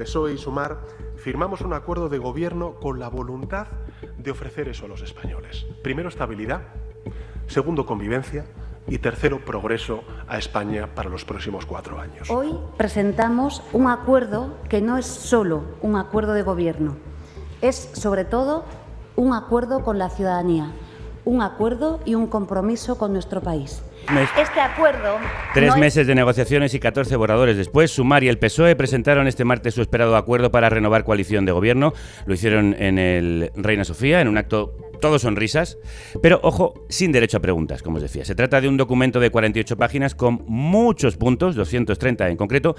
PSOE y Sumar firmamos un acuerdo de gobierno con la voluntad de ofrecer eso a los españoles. Primero, estabilidad. Segundo, convivencia. Y tercero, progreso a España para los próximos 4 años. Hoy presentamos un acuerdo que no es solo un acuerdo de gobierno, es sobre todo un acuerdo con la ciudadanía, un acuerdo y un compromiso con nuestro país. Este acuerdo... 3 meses de negociaciones y 14 borradores después, Sumar y el PSOE presentaron este martes su esperado acuerdo para renovar coalición de gobierno. Lo hicieron en el Reina Sofía, en un acto todo sonrisas, pero ojo, sin derecho a preguntas, como os decía. Se trata de un documento de 48 páginas con muchos puntos, 230 en concreto,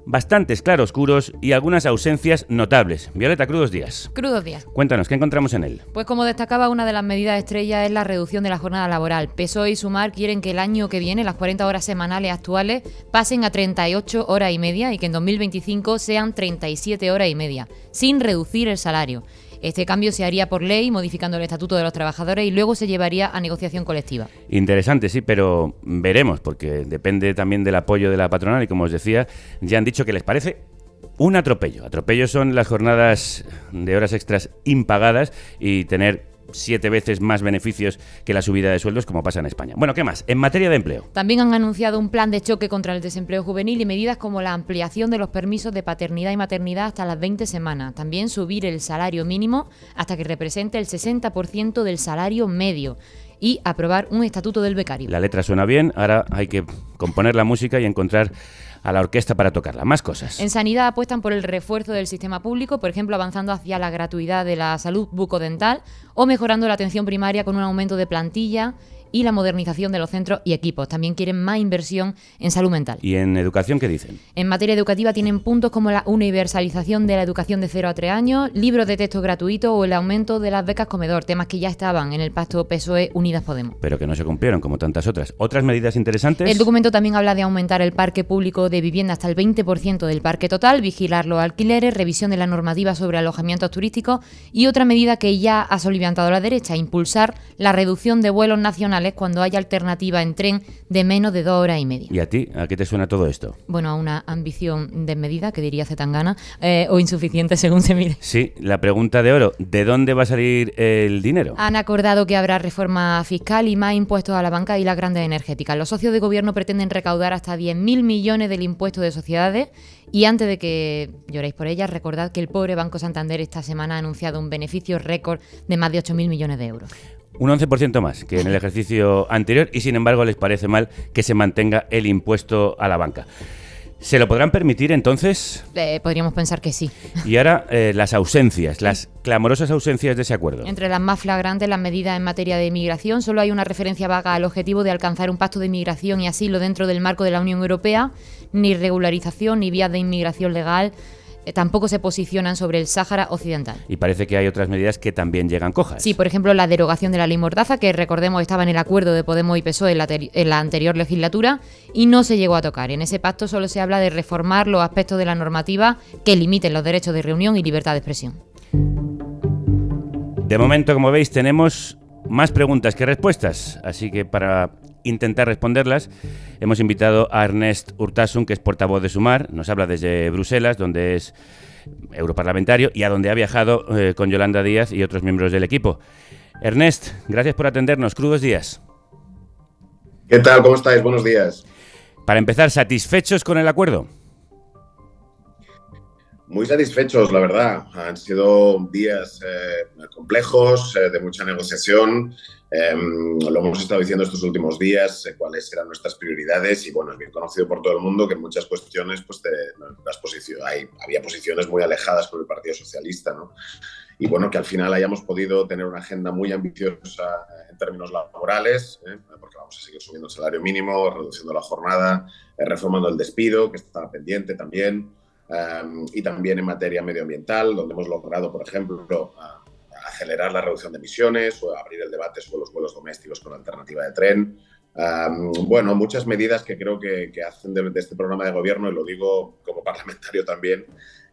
bastantes claroscuros y algunas ausencias notables. Violeta, crudos días. Crudos días. Cuéntanos, ¿qué encontramos en él? Pues como destacaba, una de las medidas estrella es la reducción de la jornada laboral. PSOE y Sumar quieren que el año que viene las 40 horas semanales actuales pasen a 38 horas y media y que en 2025 sean 37 horas y media, sin reducir el salario. Este cambio se haría por ley, modificando el Estatuto de los Trabajadores, y luego se llevaría a negociación colectiva. Interesante, sí, pero veremos, porque depende también del apoyo de la patronal y, como os decía, ya han dicho que les parece un atropello. Atropello son las jornadas de horas extras impagadas y tener 7 veces más beneficios que la subida de sueldos, como pasa en España. Bueno, ¿qué más? En materia de empleo. También han anunciado un plan de choque contra el desempleo juvenil y medidas como la ampliación de los permisos de paternidad y maternidad hasta las 20 semanas. También subir el salario mínimo hasta que represente el 60% del salario medio. Y aprobar un estatuto del becario. La letra suena bien, ahora hay que componer la música y encontrar a la orquesta para tocarla. Más cosas. En sanidad apuestan por el refuerzo del sistema público, por ejemplo, avanzando hacia la gratuidad de la salud bucodental o mejorando la atención primaria con un aumento de plantilla y la modernización de los centros y equipos. También quieren más inversión en salud mental. ¿Y en educación qué dicen? En materia educativa tienen puntos como la universalización de la educación de 0 a 3 años, libros de texto gratuitos o el aumento de las becas comedor, temas que ya estaban en el pacto PSOE-Unidas Podemos. Pero que no se cumplieron, como tantas otras. ¿Otras medidas interesantes? El documento también habla de aumentar el parque público de vivienda hasta el 20% del parque total, vigilar los alquileres, revisión de la normativa sobre alojamientos turísticos y otra medida que ya ha soliviantado la derecha, impulsar la reducción de vuelos nacionales cuando haya alternativa en tren de menos de 2 horas y media. ¿Y a ti? ¿A qué te suena todo esto? Bueno, a una ambición desmedida, que diría Zetangana, o insuficiente según se mire. Sí, la pregunta de oro, ¿de dónde va a salir el dinero? Han acordado que habrá reforma fiscal y más impuestos a la banca y las grandes energéticas. Los socios de gobierno pretenden recaudar hasta 10.000 millones del impuesto de sociedades y antes de que lloréis por ellas, recordad que el pobre Banco Santander esta semana ha anunciado un beneficio récord de más de 8.000 millones de euros. Un 11% más que en el ejercicio anterior y, sin embargo, les parece mal que se mantenga el impuesto a la banca. ¿Se lo podrán permitir, entonces? Podríamos pensar que sí. Y ahora, las ausencias, las clamorosas ausencias de ese acuerdo. Entre las más flagrantes, las medidas en materia de inmigración. Solo hay una referencia vaga al objetivo de alcanzar un pacto de inmigración y asilo dentro del marco de la Unión Europea. Ni regularización ni vías de inmigración legal. Tampoco se posicionan sobre el Sáhara Occidental. Y parece que hay otras medidas que también llegan cojas. Sí, por ejemplo, la derogación de la ley Mordaza, que recordemos estaba en el acuerdo de Podemos y PSOE en la anterior legislatura y no se llegó a tocar. En ese pacto solo se habla de reformar los aspectos de la normativa que limiten los derechos de reunión y libertad de expresión. De momento, como veis, tenemos más preguntas que respuestas, así que para intentar responderlas hemos invitado a Ernest Urtasun, que es portavoz de Sumar, nos habla desde Bruselas, donde es europarlamentario y a donde ha viajado con Yolanda Díaz y otros miembros del equipo. Ernest, gracias por atendernos. Crudos días. ¿Qué tal? ¿Cómo estáis? Buenos días. Para empezar, ¿satisfechos con el acuerdo? Muy satisfechos, la verdad. Han sido días complejos, de mucha negociación. Lo hemos estado diciendo estos últimos días, cuáles eran nuestras prioridades y bueno, es bien conocido por todo el mundo que en muchas cuestiones pues, había posiciones muy alejadas con el Partido Socialista, ¿no? Y bueno, que al final hayamos podido tener una agenda muy ambiciosa en términos laborales, porque vamos a seguir subiendo el salario mínimo, reduciendo la jornada, reformando el despido, que estaba pendiente también. Y también en materia medioambiental, donde hemos logrado, por ejemplo, acelerar la reducción de emisiones o abrir el debate sobre los vuelos domésticos con alternativa de tren. Bueno, muchas medidas que creo que hacen de este programa de gobierno, y lo digo como parlamentario también,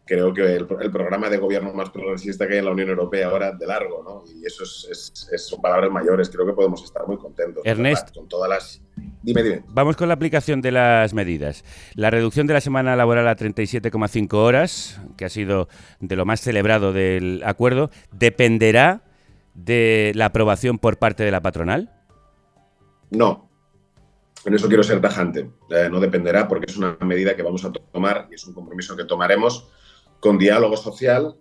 creo que el programa de gobierno más progresista que hay en la Unión Europea ahora de largo, ¿no? Y eso son palabras mayores. Creo que podemos estar muy contentos. Ernest, con todas las... Dime. Vamos con la aplicación de las medidas. La reducción de la semana laboral a 37,5 horas, que ha sido de lo más celebrado del acuerdo, ¿dependerá de la aprobación por parte de la patronal? No. En eso quiero ser tajante. No dependerá, porque es una medida que vamos a tomar y es un compromiso que tomaremos con diálogo social,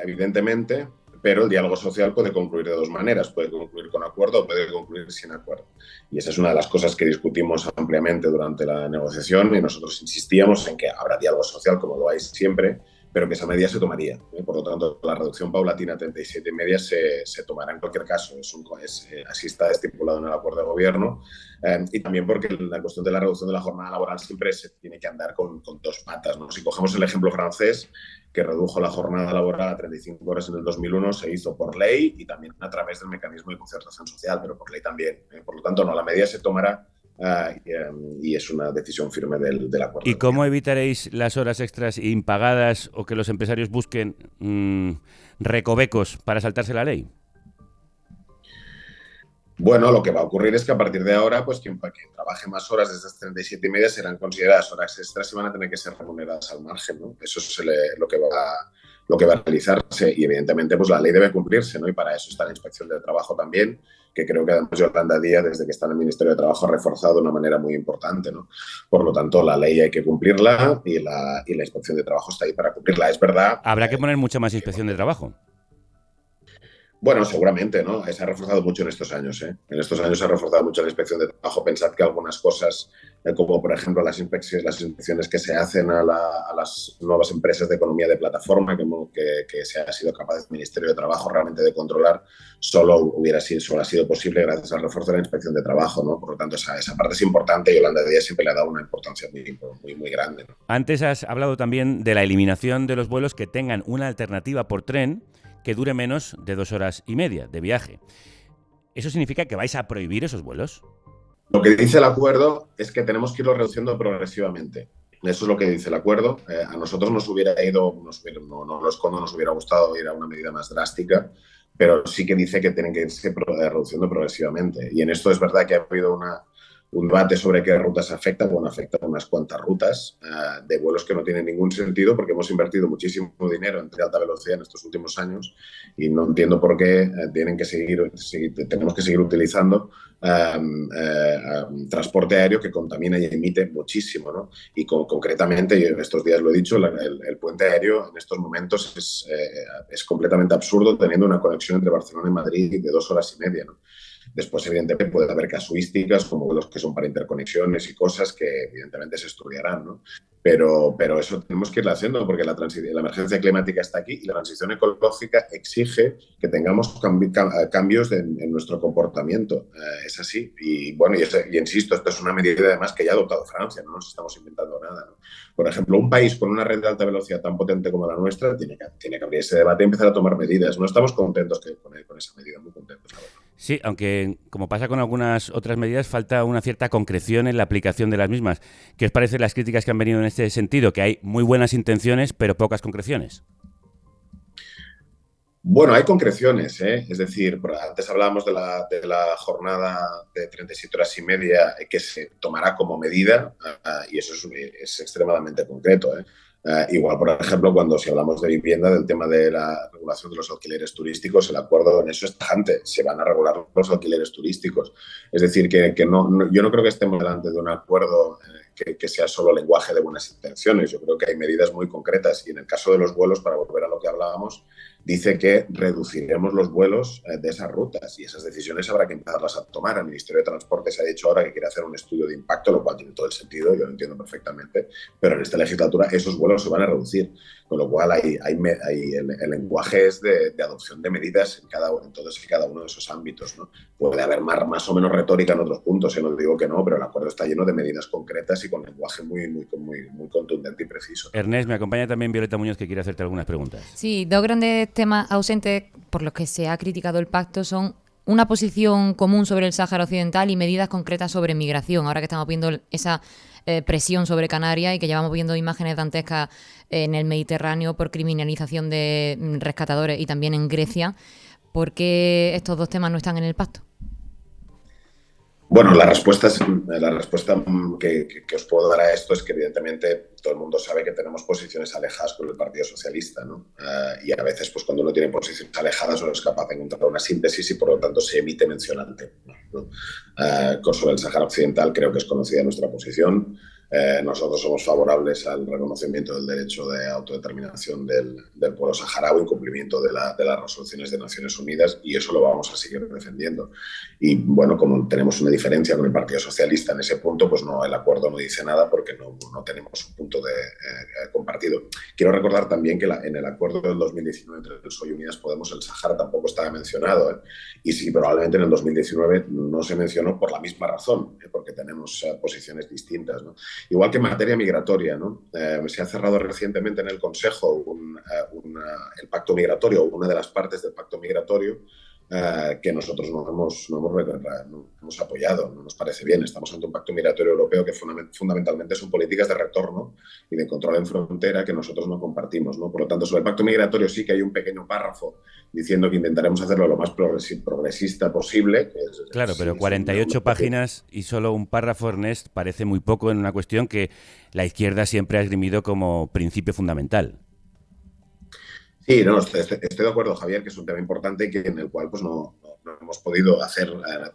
evidentemente, pero el diálogo social puede concluir de dos maneras. Puede concluir con acuerdo o puede concluir sin acuerdo. Y esa es una de las cosas que discutimos ampliamente durante la negociación, y nosotros insistíamos en que habrá diálogo social, como lo hay siempre, pero que esa medida se tomaría. Por lo tanto, la reducción paulatina a 37,5 se tomará en cualquier caso. Así está estipulado en el acuerdo de gobierno. Y también porque la cuestión de la reducción de la jornada laboral siempre se tiene que andar con dos patas, ¿no? Si cogemos el ejemplo francés, que redujo la jornada laboral a 35 horas en el 2001, se hizo por ley y también a través del mecanismo de concertación social, pero por ley también. Por lo tanto, no, la medida se tomará y es una decisión firme del acuerdo. ¿Y cómo evitaréis las horas extras impagadas o que los empresarios busquen recovecos para saltarse la ley? Bueno, lo que va a ocurrir es que a partir de ahora, pues quien trabaje más horas de esas 37,5 serán consideradas horas extras y van a tener que ser remuneradas al margen, ¿no? Eso es lo que va a realizarse, y evidentemente pues la ley debe cumplirse, ¿no? Y para eso está la Inspección de Trabajo también, que creo que además Yolanda Díaz, desde que está en el Ministerio de Trabajo, ha reforzado de una manera muy importante, ¿no? Por lo tanto, la ley hay que cumplirla y la Inspección de Trabajo está ahí para cumplirla. Es verdad. Habrá que poner mucha más Inspección de Trabajo. Bueno, seguramente, ¿no? Se ha reforzado mucho en estos años, ¿eh? En estos años se ha reforzado mucho la Inspección de Trabajo. Pensad que algunas cosas, como por ejemplo las inspecciones que se hacen a las nuevas empresas de economía de plataforma, que se ha sido capaz el Ministerio de Trabajo realmente de controlar, solo ha sido posible gracias al refuerzo de la Inspección de Trabajo, ¿no? Por lo tanto, esa parte es importante y Yolanda Díaz siempre le ha dado una importancia muy grande, ¿no? Antes has hablado también de la eliminación de los vuelos que tengan una alternativa por tren que dure menos de 2 horas y media de viaje. ¿Eso significa que vais a prohibir esos vuelos? Lo que dice el acuerdo es que tenemos que irlo reduciendo progresivamente. Eso es lo que dice el acuerdo. A nosotros nos hubiera no lo escondo, nos hubiera gustado ir a una medida más drástica, pero sí que dice que tienen que irse reduciendo progresivamente. Y en esto es verdad que ha habido un debate sobre qué rutas afecta. Bueno, afecta unas cuantas rutas de vuelos que no tienen ningún sentido, porque hemos invertido muchísimo dinero en alta velocidad en estos últimos años y no entiendo por qué tenemos que seguir utilizando transporte aéreo que contamina y emite muchísimo, ¿no? Y concretamente, yo estos días lo he dicho, el puente aéreo en estos momentos es completamente absurdo, teniendo una conexión entre Barcelona y Madrid de 2 horas y media, ¿no? Después, evidentemente, puede haber casuísticas como vuelos que son para interconexiones y cosas que, evidentemente, se estudiarán, ¿no? Pero eso tenemos que irlo haciendo porque la emergencia climática está aquí y la transición ecológica exige que tengamos cambios en nuestro comportamiento. Es así. Y bueno, y insisto, esto es una medida además que ya ha adoptado Francia, no nos estamos inventando nada, ¿no? Por ejemplo, un país con una red de alta velocidad tan potente como la nuestra tiene que abrir ese debate y empezar a tomar medidas. No estamos contentos con esa medida, muy contentos, la verdad. Sí, aunque como pasa con algunas otras medidas, falta una cierta concreción en la aplicación de las mismas. ¿Qué os parecen las críticas que han venido en este sentido? Que hay muy buenas intenciones, pero pocas concreciones. Bueno, hay concreciones, ¿eh? Es decir, antes hablábamos de la jornada de 37 horas y media que se tomará como medida y eso es extremadamente concreto, ¿eh? Igual, por ejemplo, si hablamos de vivienda, del tema de la regulación de los alquileres turísticos, el acuerdo en eso es tajante, se van a regular los alquileres turísticos. Es decir, que yo no creo que estemos delante de un acuerdo que sea solo lenguaje de buenas intenciones. Yo creo que hay medidas muy concretas y en el caso de los vuelos, para volver a lo que hablábamos, dice que reduciremos los vuelos de esas rutas y esas decisiones habrá que empezarlas a tomar. El Ministerio de Transporte se ha dicho ahora que quiere hacer un estudio de impacto, lo cual tiene todo el sentido, yo lo entiendo perfectamente, pero en esta legislatura esos vuelos se van a reducir, con lo cual el lenguaje es de adopción de medidas en todos y cada uno de esos ámbitos, ¿no? Puede haber más o menos retórica en otros puntos, no digo que no, pero el acuerdo está lleno de medidas concretas y con lenguaje muy contundente y preciso. Ernest, me acompaña también Violeta Muñoz, que quiere hacerte algunas preguntas. Sí, dos grandes temas ausentes por los que se ha criticado el pacto son una posición común sobre el Sáhara Occidental y medidas concretas sobre migración, ahora que estamos viendo esa presión sobre Canarias y que llevamos viendo imágenes dantescas en el Mediterráneo por criminalización de rescatadores y también en Grecia. ¿Por qué estos dos temas no están en el pacto? Bueno, la respuesta que os puedo dar a esto es que evidentemente todo el mundo sabe que tenemos posiciones alejadas con el Partido Socialista, ¿no? Y a veces, pues cuando uno tiene posiciones alejadas, no es capaz de encontrar una síntesis y por lo tanto se emite mención al tema, ¿no? Sobre el Sáhara Occidental creo que es conocida nuestra posición. Nosotros somos favorables al reconocimiento del derecho de autodeterminación del pueblo saharaui en cumplimiento de las resoluciones de Naciones Unidas, y eso lo vamos a seguir defendiendo. Y bueno, como tenemos una diferencia con el Partido Socialista en ese punto, pues no, el acuerdo no dice nada porque no tenemos un punto compartido. Quiero recordar también que en el acuerdo del 2019 entre el PSOE y Unidas Podemos el Sáhara tampoco estaba mencionado, ¿eh? Y sí, probablemente en el 2019 no se mencionó por la misma razón, porque tenemos posiciones distintas, ¿no? Igual que en materia migratoria, ¿no? Se ha cerrado recientemente en el Consejo el pacto migratorio, una de las partes del pacto migratorio, que nosotros no hemos apoyado, no nos parece bien. Estamos ante un pacto migratorio europeo que fundamentalmente son políticas de retorno y de control en frontera que nosotros no compartimos, ¿no? Por lo tanto, sobre el pacto migratorio sí que hay un pequeño párrafo diciendo que intentaremos hacerlo lo más progresista posible. Claro, pero 48 páginas y solo un párrafo, Ernest, parece muy poco en una cuestión que la izquierda siempre ha esgrimido como principio fundamental. Sí, no, estoy de acuerdo, Javier, que es un tema importante y en el cual pues no hemos podido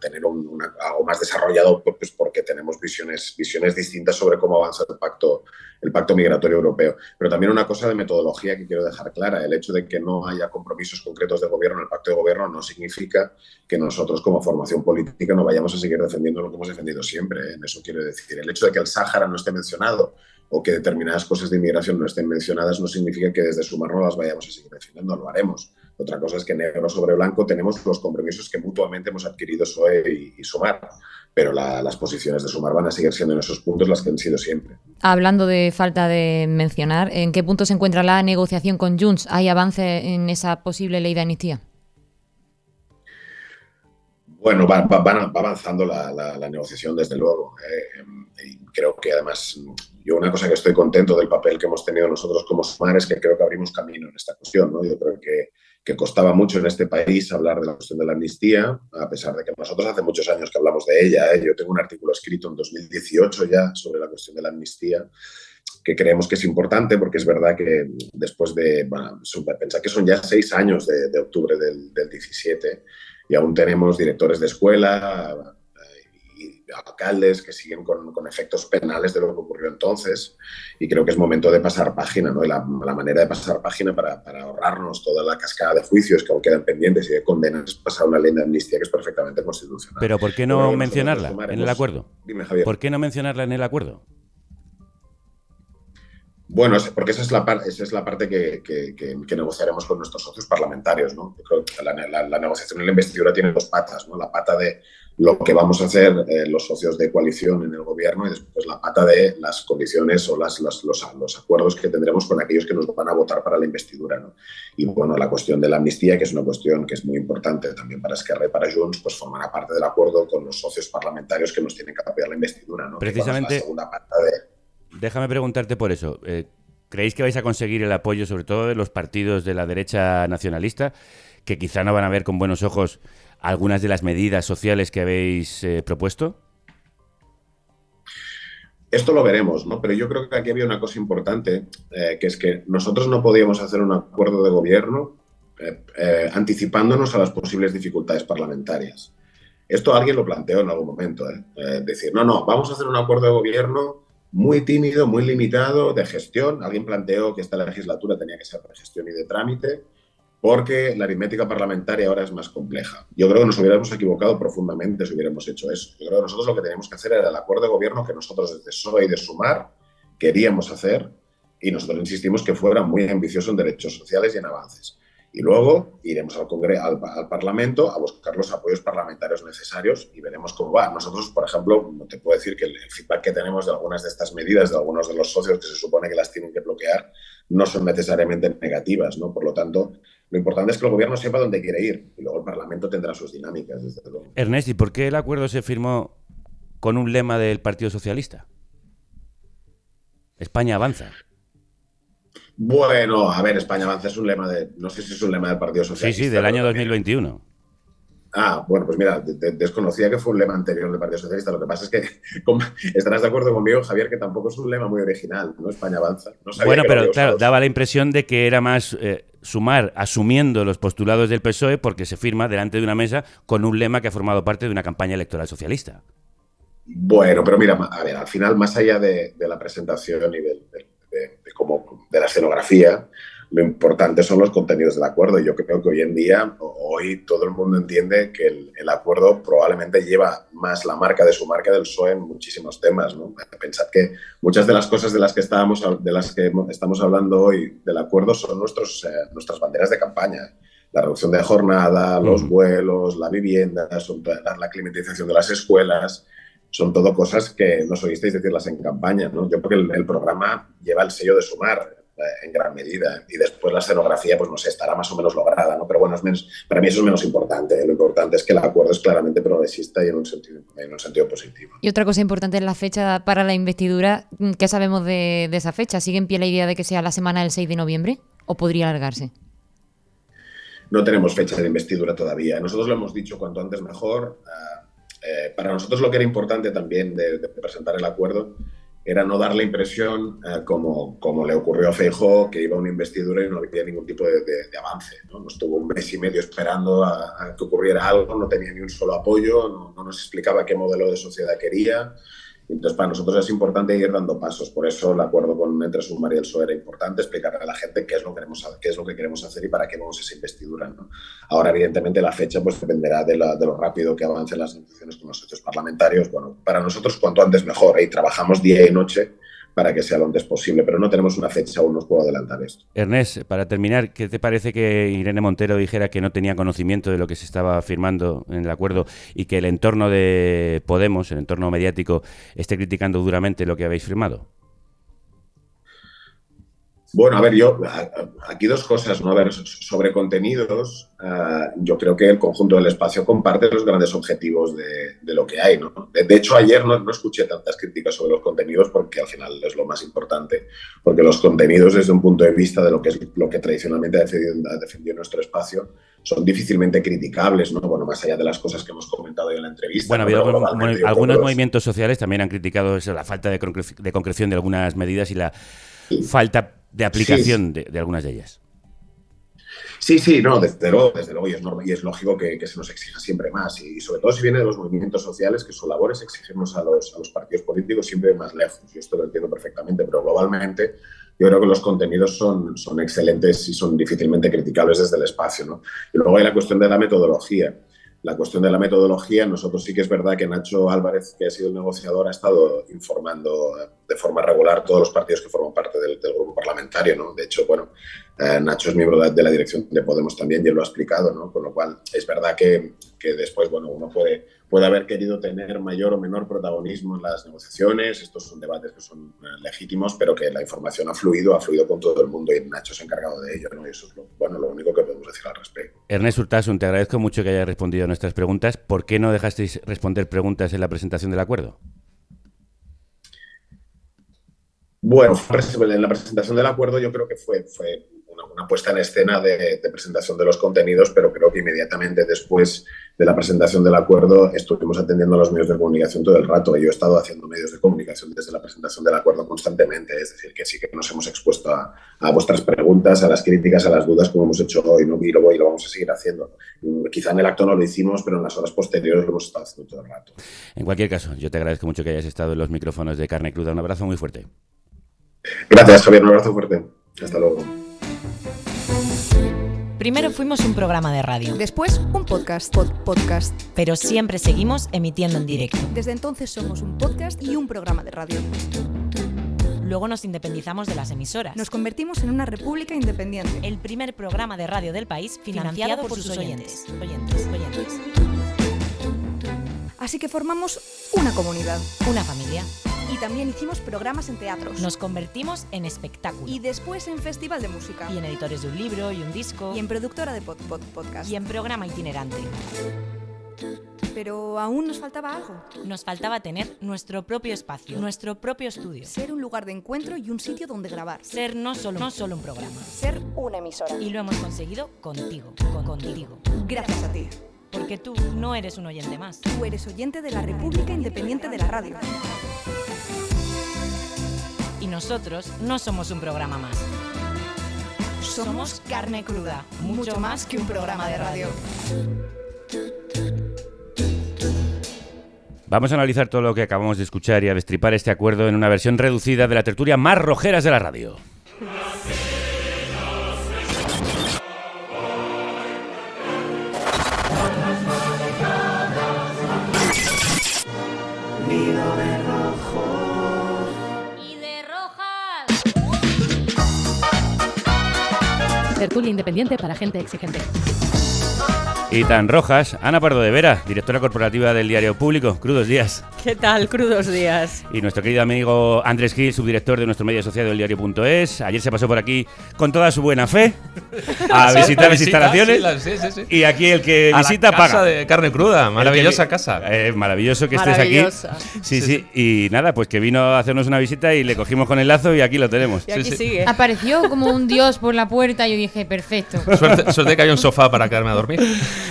tener algo más desarrollado, pues porque tenemos visiones distintas sobre cómo avanza el pacto migratorio europeo. Pero también una cosa de metodología que quiero dejar clara: el hecho de que no haya compromisos concretos de gobierno en el pacto de gobierno no significa que nosotros como formación política no vayamos a seguir defendiendo lo que hemos defendido siempre, ¿eh? Eso quiero decir. El hecho de que el Sáhara no esté mencionado o que determinadas cosas de inmigración no estén mencionadas no significa que desde Sumar no las vayamos a seguir defendiendo, lo haremos. Otra cosa es que negro sobre blanco tenemos los compromisos que mutuamente hemos adquirido PSOE y Sumar, pero las posiciones de Sumar van a seguir siendo en esos puntos las que han sido siempre. Hablando de falta de mencionar, ¿en qué punto se encuentra la negociación con Junts? ¿Hay avance en esa posible ley de amnistía? Bueno, va avanzando la negociación, desde luego. Y creo que además, yo una cosa que estoy contento del papel que hemos tenido nosotros como Sumar es que creo que abrimos camino en esta cuestión, ¿no? Yo creo que costaba mucho en este país hablar de la cuestión de la amnistía, a pesar de que nosotros hace muchos años que hablamos de ella, ¿eh? Yo tengo un artículo escrito en 2018 ya sobre la cuestión de la amnistía, que creemos que es importante porque es verdad que después de, pensar que son ya 6 años de octubre del 17 y aún tenemos directores de escuela y alcaldes que siguen con efectos penales de lo que ocurrió entonces, y creo que es momento de pasar página, ¿no? Y la manera de pasar página para ahorrarnos toda la cascada de juicios que aún quedan pendientes y de condenas es pasar una ley de amnistía que es perfectamente constitucional. Pero ¿por qué no mencionarla en el acuerdo? Dime, Javier. ¿Por qué no mencionarla en el acuerdo? Bueno, porque esa es la parte que negociaremos con nuestros socios parlamentarios, ¿no? Yo creo que la negociación en la investidura tiene 2 patas, ¿no? La pata de lo que vamos a hacer los socios de coalición en el gobierno y después la pata de las condiciones o los acuerdos que tendremos con aquellos que nos van a votar para la investidura, ¿no? Y bueno, la cuestión de la amnistía, que es una cuestión que es muy importante también para Esquerra y para Junts, pues formará parte del acuerdo con los socios parlamentarios que nos tienen que apoyar la investidura, ¿no? Precisamente, la segunda pata déjame preguntarte por eso. ¿Creéis que vais a conseguir el apoyo, sobre todo de los partidos de la derecha nacionalista, que quizá no van a ver con buenos ojos algunas de las medidas sociales que habéis propuesto? Esto lo veremos, ¿no? Pero yo creo que aquí había una cosa importante, que es que nosotros no podíamos hacer un acuerdo de gobierno anticipándonos a las posibles dificultades parlamentarias. Esto alguien lo planteó en algún momento, decir, no, vamos a hacer un acuerdo de gobierno muy tímido, muy limitado, de gestión. Alguien planteó que esta legislatura tenía que ser de gestión y de trámite, porque la aritmética parlamentaria ahora es más compleja. Yo creo que nos hubiéramos equivocado profundamente si hubiéramos hecho eso. Yo creo que nosotros lo que teníamos que hacer era el acuerdo de gobierno que nosotros desde PSOE y de Sumar queríamos hacer, y nosotros insistimos que fuera muy ambicioso en derechos sociales y en avances. Y luego iremos al Parlamento a buscar los apoyos parlamentarios necesarios y veremos cómo va. Nosotros, por ejemplo, te puedo decir que el feedback que tenemos de algunas de estas medidas, de algunos de los socios que se supone que las tienen que bloquear, no son necesariamente negativas, ¿no? Por lo tanto, Lo importante es que el gobierno sepa dónde quiere ir y luego el Parlamento tendrá sus dinámicas, desde luego. Ernest, ¿y por qué el acuerdo se firmó con un lema del Partido Socialista? España avanza. Bueno, a ver, España avanza es un lema no sé si es un lema del Partido Socialista. Sí, del año 2021. Bueno, pues mira, desconocía que fue un lema anterior del Partido Socialista. Lo que pasa es que estarás de acuerdo conmigo, Javier, que tampoco es un lema muy original, ¿no? España avanza. No Bueno, pero claro, daba la impresión de que era más Sumar asumiendo los postulados del PSOE porque se firma delante de una mesa con un lema que ha formado parte de una campaña electoral socialista. Bueno, pero mira, a ver, al final, más allá de la presentación y de la escenografía, lo importante son los contenidos del acuerdo. Yo creo que hoy todo el mundo entiende que el acuerdo probablemente lleva más la marca de su marca del PSOE en muchísimos temas, ¿no? Pensad que muchas de las cosas de las que estamos hablando hoy del acuerdo son nuestras banderas de campaña. La reducción de jornada, los vuelos, la vivienda, la climatización de las escuelas. Son todo cosas que nos oísteis decirlas en campaña, ¿no? Yo creo que el programa lleva el sello de Sumar en gran medida, y después la escenografía, pues no sé, estará más o menos lograda, ¿no? Pero bueno, para mí eso es menos importante. Lo importante es que el acuerdo es claramente progresista y en un sentido positivo. Y otra cosa importante es la fecha para la investidura. ¿Qué sabemos de esa fecha? ¿Sigue en pie la idea de que sea la semana del 6 de noviembre o podría alargarse? No tenemos fecha de investidura todavía. Nosotros lo hemos dicho cuanto antes mejor. Para nosotros lo que era importante también de presentar el acuerdo era no dar la impresión, como le ocurrió a Feijóo, que iba a una investidura y no había ningún tipo de avance, ¿no? Nos estuvo un mes y medio esperando a que ocurriera algo, no tenía ni un solo apoyo, no nos explicaba qué modelo de sociedad quería. Entonces, para nosotros es importante ir dando pasos. Por eso el acuerdo entre Sumar y el PSOE era importante, explicarle a la gente qué es lo que queremos hacer y para qué vamos a esa investidura, ¿no? Ahora, evidentemente, la fecha pues dependerá de lo rápido que avancen las negociaciones con los socios parlamentarios. Bueno, para nosotros cuanto antes mejor, y trabajamos día y noche para que sea lo antes posible, pero no tenemos una fecha, aún no os puedo adelantar esto. Ernest, para terminar, ¿qué te parece que Irene Montero dijera que no tenía conocimiento de lo que se estaba firmando en el acuerdo y que el entorno de Podemos, el entorno mediático, esté criticando duramente lo que habéis firmado? Bueno, a ver, aquí dos cosas, ¿no? A ver, sobre contenidos, yo creo que el conjunto del espacio comparte los grandes objetivos de lo que hay, ¿no? De hecho, ayer no escuché tantas críticas sobre los contenidos porque al final es lo más importante, porque los contenidos desde un punto de vista de lo que tradicionalmente ha defendido nuestro espacio son difícilmente criticables, ¿no? Bueno, más allá de las cosas que hemos comentado hoy en la entrevista. Bueno, algunos movimientos sociales también han criticado la falta de concreción de algunas medidas y la falta de aplicación de algunas de ellas. Sí, no, desde luego, y es lógico que se nos exija siempre más, y sobre todo si viene de los movimientos sociales, que su labor es exigirnos a los partidos políticos siempre más lejos. Yo esto lo entiendo perfectamente, pero globalmente yo creo que los contenidos son excelentes y son difícilmente criticables desde el espacio, ¿no? Y luego hay la cuestión de la metodología. La cuestión de la metodología, nosotros sí que es verdad que Nacho Álvarez, que ha sido el negociador, ha estado informando de forma regular todos los partidos que forman parte del grupo parlamentario, ¿no? De hecho, bueno, Nacho es miembro de la dirección de Podemos también y él lo ha explicado, ¿no? Con lo cual es verdad que después, bueno, uno puede haber querido tener mayor o menor protagonismo en las negociaciones. Estos son debates que son legítimos, pero que la información ha fluido con todo el mundo y Nacho se ha encargado de ello, ¿no? Y eso es lo único que podemos decir al respecto. Ernest Urtasun, te agradezco mucho que hayas respondido a nuestras preguntas. ¿Por qué no dejasteis responder preguntas en la presentación del acuerdo? Bueno, en la presentación del acuerdo yo creo que fue una puesta en escena de presentación de los contenidos, pero creo que inmediatamente después de la presentación del acuerdo estuvimos atendiendo a los medios de comunicación todo el rato. Yo he estado haciendo medios de comunicación desde la presentación del acuerdo constantemente, es decir, que sí que nos hemos expuesto a vuestras preguntas, a las críticas, a las dudas, como hemos hecho hoy, ¿no? Y lo vamos a seguir haciendo. Quizá en el acto no lo hicimos, pero en las horas posteriores lo hemos estado haciendo todo el rato. En cualquier caso, yo te agradezco mucho que hayas estado en los micrófonos de Carne Cruda. Un abrazo muy fuerte. Gracias, Javier. Un abrazo fuerte. Hasta luego. Primero fuimos un programa de radio. Después un podcast. Podcast. Pero siempre seguimos emitiendo en directo. Desde entonces somos un podcast y un programa de radio. Luego nos independizamos de las emisoras. Nos convertimos en una república independiente. El primer programa de radio del país financiado por sus oyentes. Así que formamos una comunidad. Una familia. Y también hicimos programas en teatros. Nos convertimos en espectáculo. Y después en festival de música. Y en editores de un libro y un disco. Y en productora de podcast. Y en programa itinerante. Pero aún nos faltaba algo. Nos faltaba tener nuestro propio espacio, nuestro propio estudio. Ser un lugar de encuentro y un sitio donde grabar. Ser no solo un programa. Ser una emisora. Y lo hemos conseguido contigo. Gracias a ti. Porque tú no eres un oyente más. Tú eres oyente de la República Independiente de la Radio. Y nosotros no somos un programa más. Somos carne cruda, mucho más que un programa de radio. Vamos a analizar todo lo que acabamos de escuchar y a destripar este acuerdo en una versión reducida de la tertulia más rojeras de la radio. Tertulia independiente para gente exigente. Y tan rojas, Ana Pardo de Vera, directora corporativa del Diario Público. Crudos días. ¿Qué tal? Crudos días. Y nuestro querido amigo Andrés Gil, subdirector de nuestro medio asociado del Diario.es. Ayer se pasó por aquí con toda su buena fe a visitar las instalaciones. Sí. Y aquí el que visita la casa paga. de carne cruda, maravillosa casa. Maravilloso que estés aquí. Sí. Y nada, pues que vino a hacernos una visita y le cogimos con el lazo y aquí lo tenemos. Y aquí sigue. Apareció como un dios por la puerta y yo dije, perfecto. Suerte que hay un sofá para quedarme a dormir.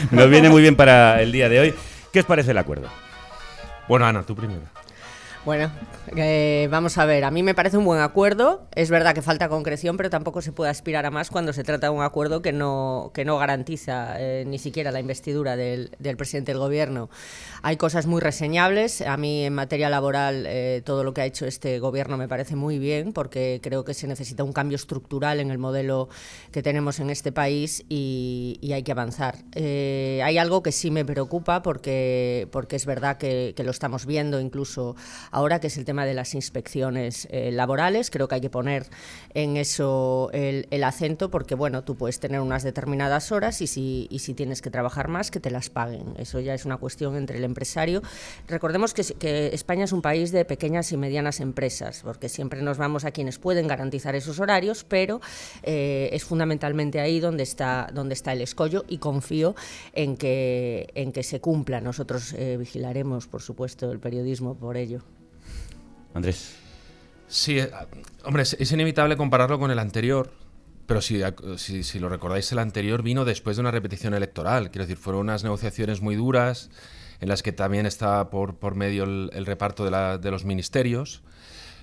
Nos viene muy bien para el día de hoy. ¿Qué os parece el acuerdo? Bueno, Ana, tú primero. Bueno, vamos a ver, a mí me parece un buen acuerdo. Es verdad que falta concreción, pero tampoco se puede aspirar a más cuando se trata de un acuerdo que no garantiza ni siquiera la investidura del presidente del gobierno. Hay cosas muy reseñables. A mí, en materia laboral, todo lo que ha hecho este gobierno me parece muy bien, porque creo que se necesita un cambio estructural en el modelo que tenemos en este país y hay que avanzar. Hay algo que sí me preocupa, porque es verdad que lo estamos viendo incluso ahora, que es el tema de las inspecciones laborales. Creo que hay que poner en eso el acento, porque bueno, tú puedes tener unas determinadas horas y si tienes que trabajar más, que te las paguen. Eso ya es una cuestión entre el empresario. Recordemos que España es un país de pequeñas y medianas empresas, porque siempre nos vamos a quienes pueden garantizar esos horarios, pero es fundamentalmente ahí donde está el escollo, y confío en que se cumpla. Nosotros vigilaremos, por supuesto, el periodismo por ello. Andrés. Sí, hombre, es inevitable compararlo con el anterior, pero si lo recordáis, el anterior vino después de una repetición electoral. Quiero decir, fueron unas negociaciones muy duras, en las que también está por medio el reparto de los ministerios.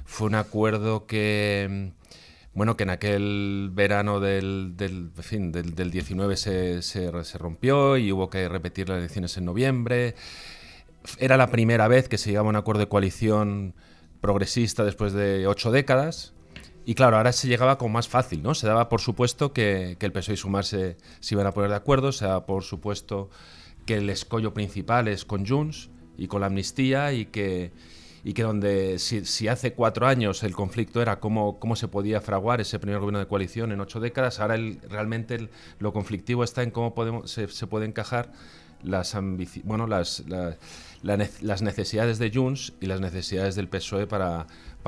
Fue un acuerdo que en aquel verano del 19 se rompió y hubo que repetir las elecciones en noviembre. Era la primera vez que se llegaba a un acuerdo de coalición progresista después de 8 décadas. Y claro, ahora se llegaba con más fácil, ¿no? Se daba por supuesto que el PSOE y Sumar se iban a poner de acuerdo, se daba por supuesto que el escollo principal es con Junts y con la amnistía, y que donde si hace 4 años el conflicto era cómo se podía fraguar ese primer gobierno de coalición en 8 décadas, ahora realmente lo conflictivo está en cómo se puede encajar las necesidades de Junts y las necesidades del PSOE para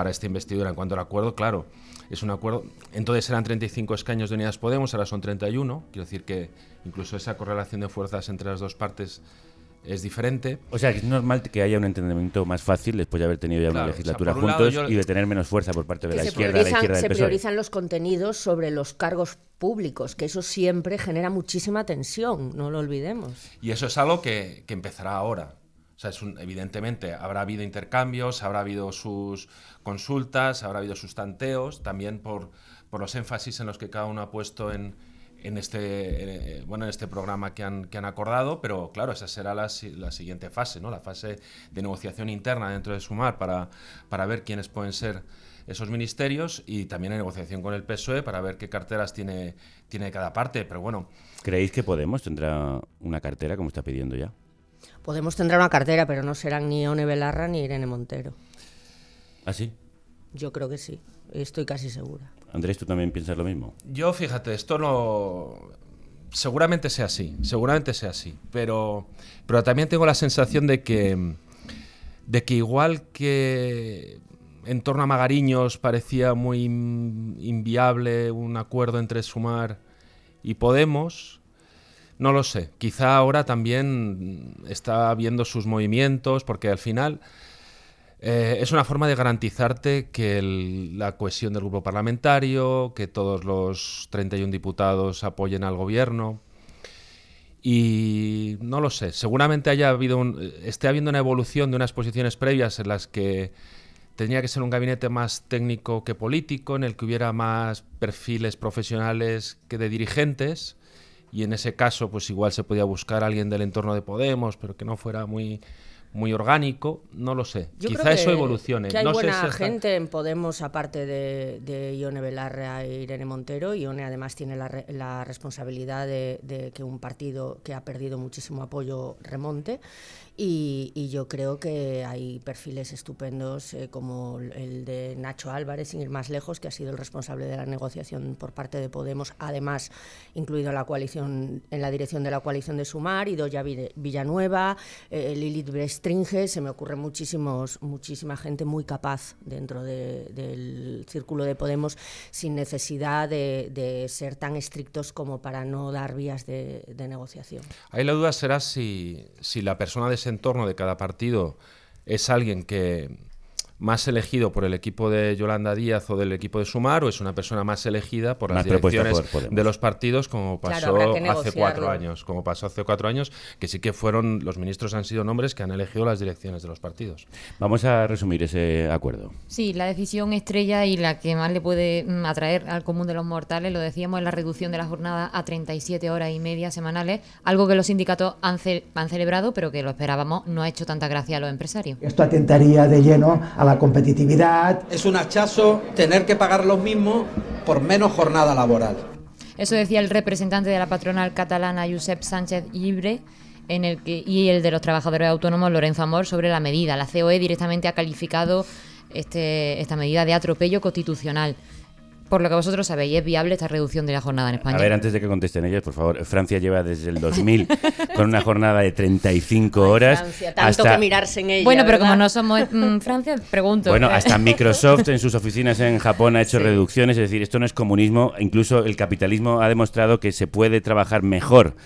esta investidura. En cuanto al acuerdo, claro, es un acuerdo. Entonces eran 35 escaños de Unidas Podemos, ahora son 31. Quiero decir que incluso esa correlación de fuerzas entre las dos partes es diferente. O sea, que es normal que haya un entendimiento más fácil después de haber tenido ya una legislatura por un juntos lado, y de tener menos fuerza por parte de la izquierda del PSOE. Se priorizan los contenidos sobre los cargos públicos, que eso siempre genera muchísima tensión, no lo olvidemos. Y eso es algo que empezará ahora. O sea, evidentemente habrá habido intercambios, habrá habido sus consultas, habrá habido sus tanteos, también por los énfasis en los que cada uno ha puesto en este programa que han acordado, pero claro, esa será la siguiente fase, ¿no? La fase de negociación interna dentro de Sumar para ver quiénes pueden ser esos ministerios, y también en negociación con el PSOE para ver qué carteras tiene cada parte. Pero bueno, ¿creéis que Podemos tendrá una cartera como está pidiendo ya? Podemos tendrá una cartera, pero no serán ni Ione Belarra ni Irene Montero. ¿Ah, sí? Yo creo que sí, estoy casi segura. Andrés, ¿tú también piensas lo mismo? Yo, fíjate, esto no... Seguramente sea así, pero también tengo la sensación de que igual que en torno a Magariños parecía muy inviable un acuerdo entre Sumar y Podemos. No lo sé, quizá ahora también está viendo sus movimientos, porque al final es una forma de garantizarte que la cohesión del grupo parlamentario, que todos los 31 diputados apoyen al gobierno. Y no lo sé, seguramente esté habiendo una evolución de unas posiciones previas en las que tenía que ser un gabinete más técnico que político, en el que hubiera más perfiles profesionales que de dirigentes, y en ese caso pues igual se podía buscar a alguien del entorno de Podemos, pero que no fuera muy orgánico, no lo sé. Yo Quizá creo eso evolucione. Que hay no buena sé si gente en Podemos, aparte de Ione Belarra e Irene Montero. Ione además tiene la responsabilidad de que un partido que ha perdido muchísimo apoyo remonte. Y yo creo que hay perfiles estupendos como el de Nacho Álvarez, sin ir más lejos, que ha sido el responsable de la negociación por parte de Podemos, además incluido en la dirección de la coalición de Sumar, Idoia Villanueva, Lilith Bestringe. Se me ocurre muchísima gente muy capaz dentro del círculo de Podemos, sin necesidad de ser tan estrictos como para no dar vías de negociación. Ahí la duda será si la persona de ese entorno de cada partido es alguien que más elegido por el equipo de Yolanda Díaz o del equipo de Sumar, o es una persona más elegida por las direcciones de los partidos, como pasó hace 4 años. Como pasó hace 4 años, que sí que fueron, los ministros han sido nombres que han elegido las direcciones de los partidos. Vamos a resumir ese acuerdo. Sí, la decisión estrella y la que más le puede atraer al común de los mortales, lo decíamos, es la reducción de la jornada a 37 horas y media semanales, algo que los sindicatos han celebrado, pero que lo esperábamos, no ha hecho tanta gracia a los empresarios. Esto atentaría de lleno a la competitividad. Es un hachazo tener que pagar lo mismo por menos jornada laboral. Eso decía el representante de la patronal catalana, Josep Sánchez Llibre, y el de los trabajadores autónomos, Lorenzo Amor, sobre la medida. La COE directamente ha calificado esta medida de atropello constitucional. Por lo que vosotros sabéis, ¿es viable esta reducción de la jornada en España? A ver, antes de que contesten ellos, por favor, Francia lleva desde el 2000 con una jornada de 35 horas. Francia, tanto que mirarse en ella. Bueno, pero ¿verdad? como no somos Francia, pregunto. Bueno, hasta Microsoft en sus oficinas en Japón ha hecho reducciones, es decir, esto no es comunismo, incluso el capitalismo ha demostrado que se puede trabajar mejor,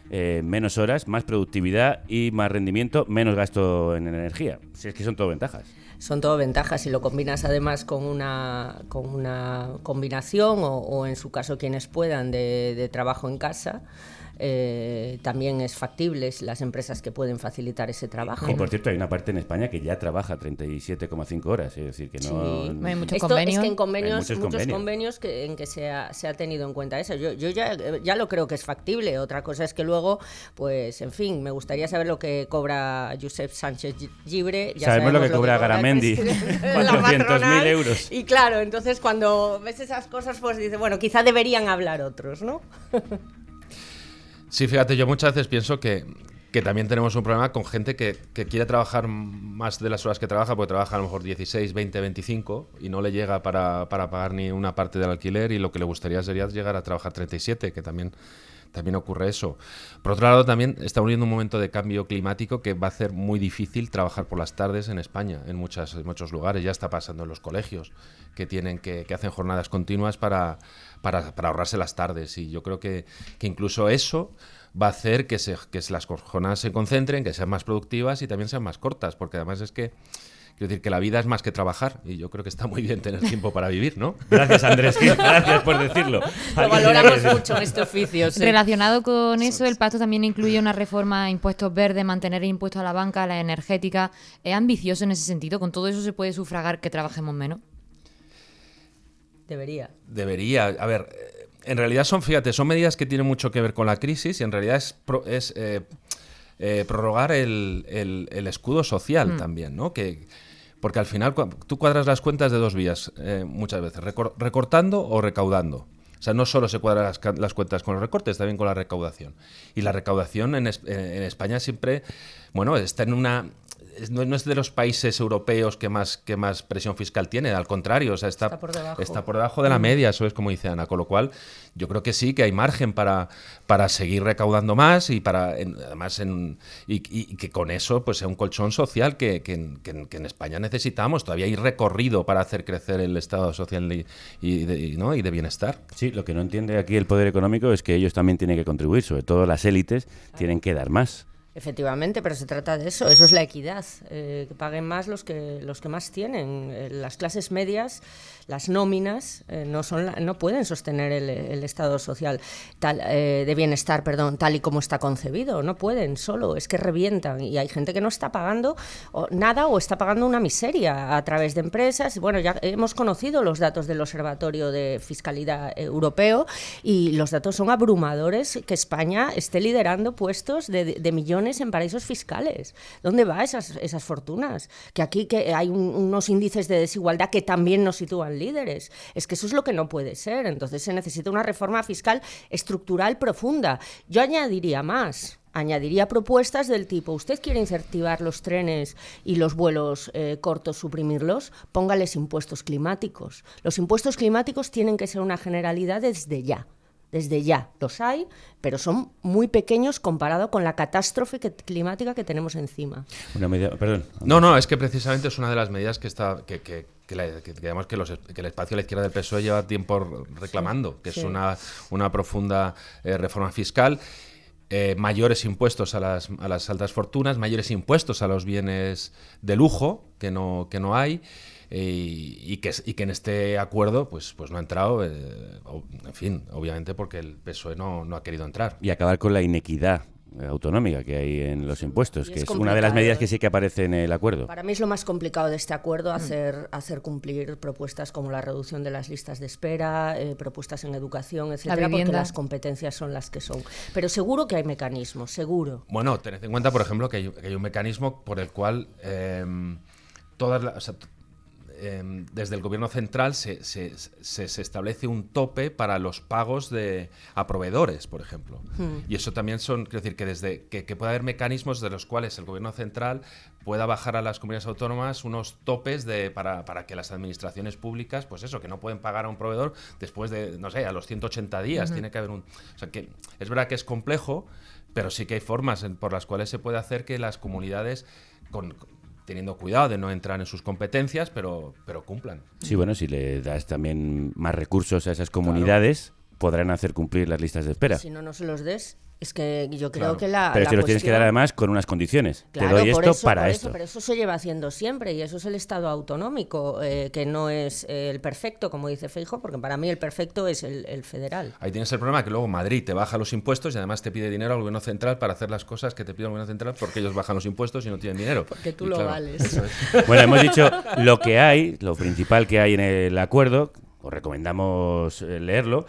menos horas, más productividad y más rendimiento, menos gasto en energía. Si es que son todo ventajas. Son todo ventajas, si lo combinas además con una combinación o en su caso quienes puedan de trabajo en casa. También es factible las empresas que pueden facilitar ese trabajo. Y por cierto, hay una parte en España que ya trabaja 37,5 horas, es decir, que no... Sí. Hay muchos Esto convenios. es que en convenios, Hay muchos convenios en que se ha tenido en cuenta eso. Yo ya lo creo que es factible. Otra cosa es que luego, pues, en fin, me gustaría saber lo que cobra Josep Sánchez Llibre. Ya sabemos lo que cobra Garamendi, 400.000 euros. Y claro, entonces cuando ves esas cosas, pues dices, bueno, quizá deberían hablar otros, ¿no? Sí, fíjate, yo muchas veces pienso que también tenemos un problema con gente que quiere trabajar más de las horas que trabaja, porque trabaja a lo mejor 16, 20, 25 y no le llega para pagar ni una parte del alquiler, y lo que le gustaría sería llegar a trabajar 37, que también ocurre eso. Por otro lado, también estamos viviendo un momento de cambio climático que va a hacer muy difícil trabajar por las tardes en España, en muchos lugares. Ya está pasando en los colegios, que hacen jornadas continuas para ahorrarse las tardes, y yo creo que incluso eso va a hacer que las jornadas se concentren, que sean más productivas y también sean más cortas, porque además es que quiero decir que la vida es más que trabajar, y yo creo que está muy bien tener tiempo para vivir, ¿no? Gracias, Andrés, gracias por decirlo. Lo valoramos mucho en este oficio. Sí. Relacionado con eso, el pacto también incluye una reforma a impuestos verdes, mantener el impuesto a la banca, a la energética. ¿Es ambicioso en ese sentido? ¿Con todo eso se puede sufragar que trabajemos menos? Debería. A ver, en realidad son medidas que tienen mucho que ver con la crisis, y en realidad es prorrogar el escudo social también, ¿no? Porque al final tú cuadras las cuentas de dos vías, muchas veces, recortando o recaudando. O sea, no solo se cuadran las cuentas con los recortes, también con la recaudación. Y la recaudación en España siempre, bueno, está en una... no es de los países europeos que más presión fiscal tiene, al contrario, o sea, está por debajo de la media, eso es como dice Ana, con lo cual yo creo que sí, que hay margen para seguir recaudando más y que con eso pues sea un colchón social que en España necesitamos. Todavía hay recorrido para hacer crecer el estado social y de bienestar. Sí, lo que no entiende aquí el poder económico es que ellos también tienen que contribuir, sobre todo las élites tienen que dar más. Efectivamente, pero se trata de eso es la equidad, que paguen más los que más tienen. Las clases medias, las nóminas, no pueden sostener el estado social de bienestar, tal y como está concebido, no pueden solo, es que revientan y hay gente que no está pagando nada o está pagando una miseria a través de empresas. Bueno, ya hemos conocido los datos del Observatorio de Fiscalidad Europeo y los datos son abrumadores, que España esté liderando puestos de millones en paraísos fiscales. ¿Dónde van esas fortunas? Que aquí que hay unos índices de desigualdad que también nos sitúan líderes. Es que eso es lo que no puede ser. Entonces se necesita una reforma fiscal estructural profunda. Yo añadiría más. Añadiría propuestas del tipo: ¿usted quiere incentivar los trenes y los vuelos cortos, suprimirlos? Póngales impuestos climáticos. Los impuestos climáticos tienen que ser una generalidad desde ya. Desde ya los hay, pero son muy pequeños comparado con la catástrofe climática que tenemos encima. Una medida, perdón. No, es que precisamente es una de las medidas que digamos que el espacio de la izquierda del PSOE lleva tiempo reclamando, que es una profunda reforma fiscal. Mayores impuestos a las altas fortunas, mayores impuestos a los bienes de lujo, que no hay. Y que en este acuerdo pues no ha entrado, en fin, obviamente porque el PSOE no ha querido entrar. Y acabar con la inequidad autonómica que hay en los impuestos, que es una de las medidas que sí que aparece en el acuerdo. Para mí es lo más complicado de este acuerdo, hacer cumplir propuestas como la reducción de las listas de espera, propuestas en educación, etcétera, porque las competencias son las que son. Pero seguro que hay mecanismos, seguro. Bueno, tened en cuenta, por ejemplo, que hay un mecanismo por el cual desde el gobierno central se establece un tope para los pagos a proveedores, por ejemplo. Y eso también quiero decir, que puede haber mecanismos de los cuales el gobierno central pueda bajar a las comunidades autónomas unos topes para que las administraciones públicas, pues eso, que no pueden pagar a un proveedor después de, no sé, a los 180 días. Tiene que haber o sea, que es verdad que es complejo, pero sí que hay formas por las cuales se puede hacer que las comunidades teniendo cuidado de no entrar en sus competencias, pero cumplan. Sí, bueno, si le das también más recursos a esas comunidades, podrán hacer cumplir las listas de espera. Si no se los des, es que yo creo que Pero si los tienes que dar además con unas condiciones. Claro, te doy esto para esto. Pero eso se lleva haciendo siempre y eso es el Estado autonómico, que no es el perfecto, como dice Feijóo, porque para mí el perfecto es el federal. Ahí tienes el problema que luego Madrid te baja los impuestos y además te pide dinero al gobierno central para hacer las cosas que te pide el gobierno central porque ellos bajan los impuestos y no tienen dinero. Porque tú lo vales. Bueno, hemos dicho lo que hay, lo principal que hay en el acuerdo, os recomendamos leerlo.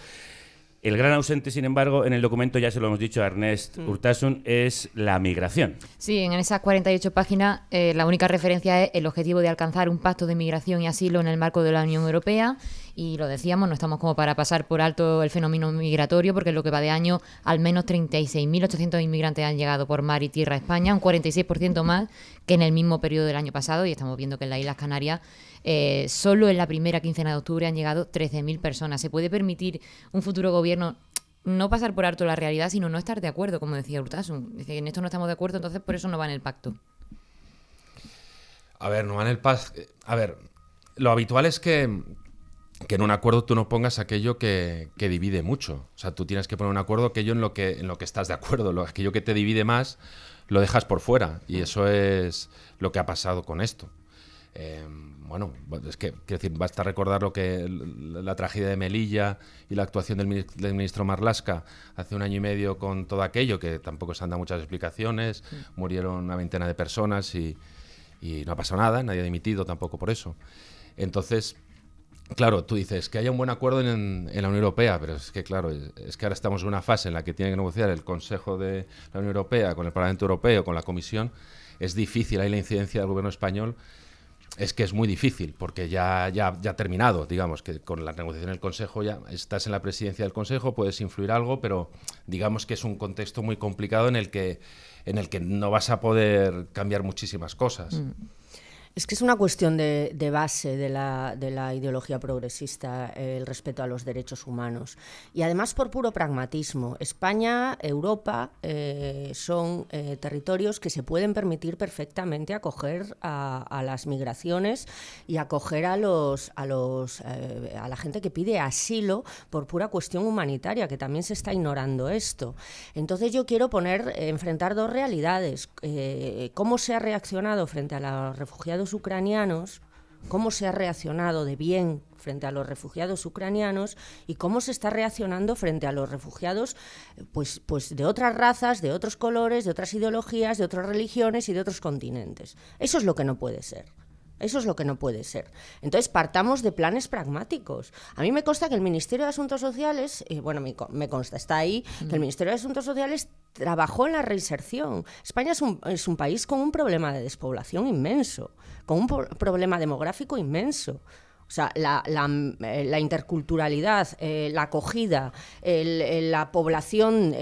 El gran ausente, sin embargo, en el documento, ya se lo hemos dicho a Ernest Urtasun, es la migración. Sí, en esas 48 páginas la única referencia es el objetivo de alcanzar un pacto de migración y asilo en el marco de la Unión Europea. Y lo decíamos, no estamos como para pasar por alto el fenómeno migratorio, porque en lo que va de año, al menos 36.800 inmigrantes han llegado por mar y tierra a España, un 46% más que en el mismo periodo del año pasado. Y estamos viendo que en las Islas Canarias solo en la primera quincena de octubre han llegado 13.000 personas. ¿Se puede permitir un futuro gobierno no pasar por alto la realidad, sino no estar de acuerdo, como decía Urtasun? Dice que en esto no estamos de acuerdo, entonces por eso no va en el pacto. A ver, no va en el pacto. A ver, lo habitual es que en un acuerdo tú no pongas aquello que divide mucho. O sea, tú tienes que poner un acuerdo aquello en lo que estás de acuerdo. Aquello que te divide más lo dejas por fuera. Y eso es lo que ha pasado con esto. Bueno, es que quiero decir, basta recordar la tragedia de Melilla y la actuación del ministro Marlaska hace 1 año y medio con todo aquello, que tampoco se han dado muchas explicaciones. Murieron una veintena de personas y no ha pasado nada, nadie ha dimitido tampoco por eso. Entonces, claro, tú dices que haya un buen acuerdo en la Unión Europea, pero es que claro, es que ahora estamos en una fase en la que tiene que negociar el Consejo de la Unión Europea con el Parlamento Europeo, con la Comisión. Es difícil, hay la incidencia del gobierno español. es que es muy difícil, porque ya ha terminado, digamos, que con la negociación del Consejo ya estás en la presidencia del Consejo, puedes influir algo, pero digamos que es un contexto muy complicado en el que no vas a poder cambiar muchísimas cosas. Es que es una cuestión de base de la ideología progresista, el respeto a los derechos humanos. Y además por puro pragmatismo. España, Europa, son territorios que se pueden permitir perfectamente acoger a las migraciones y acoger a la gente que pide asilo por pura cuestión humanitaria, que también se está ignorando esto. Entonces yo quiero enfrentar dos realidades. ¿Cómo se ha reaccionado frente a los refugiados ucranianos, cómo se ha reaccionado de bien frente a los refugiados ucranianos y cómo se está reaccionando frente a los refugiados pues de otras razas, de otros colores, de otras ideologías, de otras religiones y de otros continentes? Eso es lo que no puede ser. Eso es lo que no puede ser. Entonces, partamos de planes pragmáticos. A mí me consta que el Ministerio de Asuntos Sociales, me consta, está ahí, que el Ministerio de Asuntos Sociales trabajó en la reinserción. España es un país con un problema de despoblación inmenso, con un problema demográfico inmenso. O sea, la interculturalidad, la acogida, la población,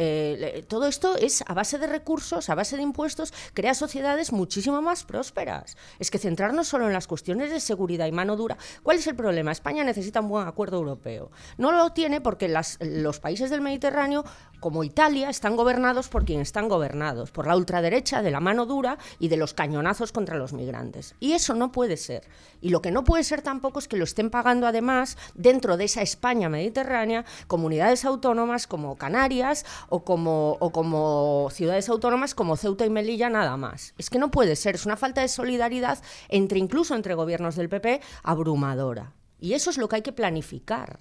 todo esto es a base de recursos, a base de impuestos, crea sociedades muchísimo más prósperas. Es que centrarnos solo en las cuestiones de seguridad y mano dura. ¿Cuál es el problema? España necesita un buen acuerdo europeo. No lo tiene porque los países del Mediterráneo, como Italia, están gobernados por quien están gobernados, por la ultraderecha, de la mano dura y de los cañonazos contra los migrantes. Y eso no puede ser. Y lo que no puede ser tampoco es que lo estén pagando además dentro de esa España mediterránea comunidades autónomas como Canarias o como ciudades autónomas como Ceuta y Melilla nada más. Es que no puede ser, es una falta de solidaridad incluso entre gobiernos del PP abrumadora. Y eso es lo que hay que planificar.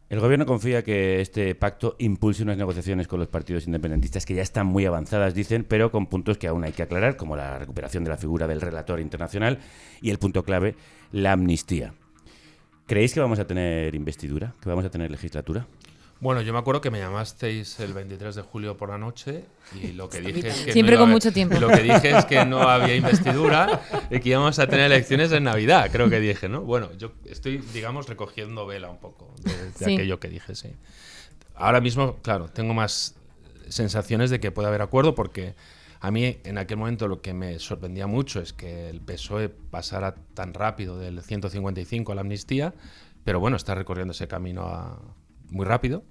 El Gobierno confía que este pacto impulse unas negociaciones con los partidos independentistas que ya están muy avanzadas, dicen, pero con puntos que aún hay que aclarar, como la recuperación de la figura del relator internacional y el punto clave, la amnistía. ¿Creéis que vamos a tener investidura? ¿Que vamos a tener legislatura? Bueno, yo me acuerdo que me llamasteis el 23 de julio por la noche y lo que dije es que siempre con mucho tiempo. Lo que dije es que no había investidura y que íbamos a tener elecciones en Navidad, creo que dije, ¿no? Bueno, yo estoy, digamos, recogiendo vela un poco de aquello que dije, sí. Ahora mismo, claro, tengo más sensaciones de que puede haber acuerdo porque a mí en aquel momento lo que me sorprendía mucho es que el PSOE pasara tan rápido del 155 a la amnistía, pero bueno, está recorriendo ese camino muy rápido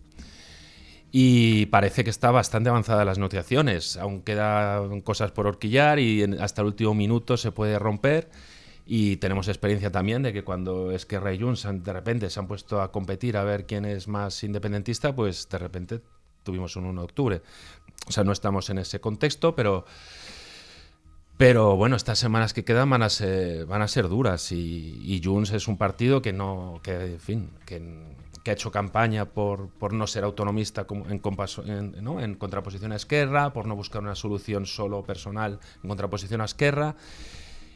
y parece que está bastante avanzada las negociaciones. Aún quedan cosas por horquillar y hasta el último minuto se puede romper. Y tenemos experiencia también de que cuando Esquerra y Junts de repente se han puesto a competir a ver quién es más independentista, pues de repente tuvimos un 1 de octubre. O sea, no estamos en ese contexto, pero bueno, estas semanas que quedan van a ser duras y Junts es un partido que ha hecho campaña por no ser autonomista en contraposición a Esquerra, por no buscar una solución solo personal en contraposición a Esquerra.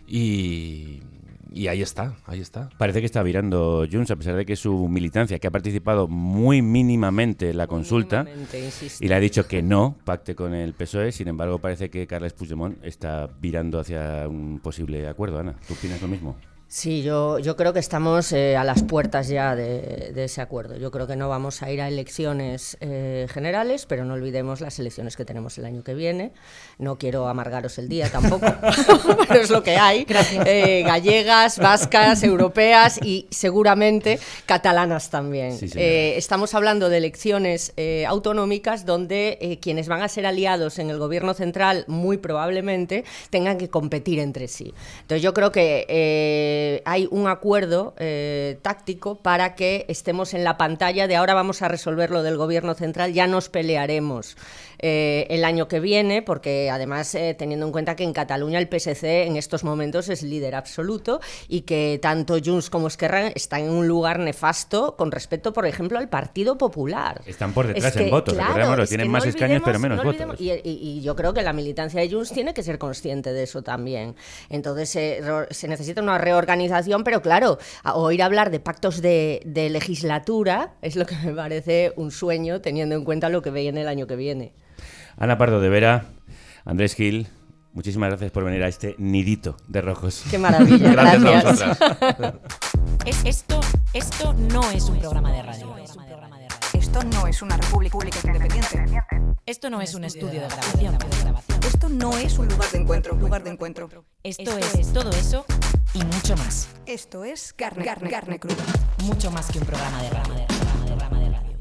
Y ahí está. Parece que está virando Junts, a pesar de que su militancia, que ha participado muy mínimamente en la consulta, y le ha dicho que no pacte con el PSOE, sin embargo parece que Carles Puigdemont está virando hacia un posible acuerdo. Ana, ¿tú opinas lo mismo? Sí, yo creo que estamos a las puertas ya de ese acuerdo. Yo creo que no vamos a ir a elecciones generales, pero no olvidemos las elecciones que tenemos el año que viene. No quiero amargaros el día tampoco, pero es lo que hay. Gallegas, vascas, europeas y seguramente catalanas también. Sí, estamos hablando de elecciones autonómicas donde quienes van a ser aliados en el gobierno central muy probablemente tengan que competir entre sí. Entonces yo creo que hay un acuerdo táctico para que estemos en la pantalla de ahora vamos a resolver lo del gobierno central, ya nos pelearemos el año que viene, porque además teniendo en cuenta que en Cataluña el PSC en estos momentos es líder absoluto y que tanto Junts como Esquerra están en un lugar nefasto con respecto, por ejemplo, al Partido Popular. Están por detrás en votos, recordémoslo, tienen más escaños pero menos votos. Y yo creo que la militancia de Junts tiene que ser consciente de eso también. Entonces se necesita una reorganización, pero claro, oír hablar de pactos de legislatura es lo que me parece un sueño teniendo en cuenta lo que viene el año que viene. Ana Pardo de Vera, Andrés Gil, Muchísimas gracias por venir a este nidito de rojos. Qué maravilla. Gracias a Gracias. vosotras. Esto no es un programa de radio. Esto no es una república independiente. Esto no es un estudio de grabación. Esto no es un lugar de encuentro. Esto es todo eso y mucho más. Esto es carne cruda. Mucho más que un programa de radio.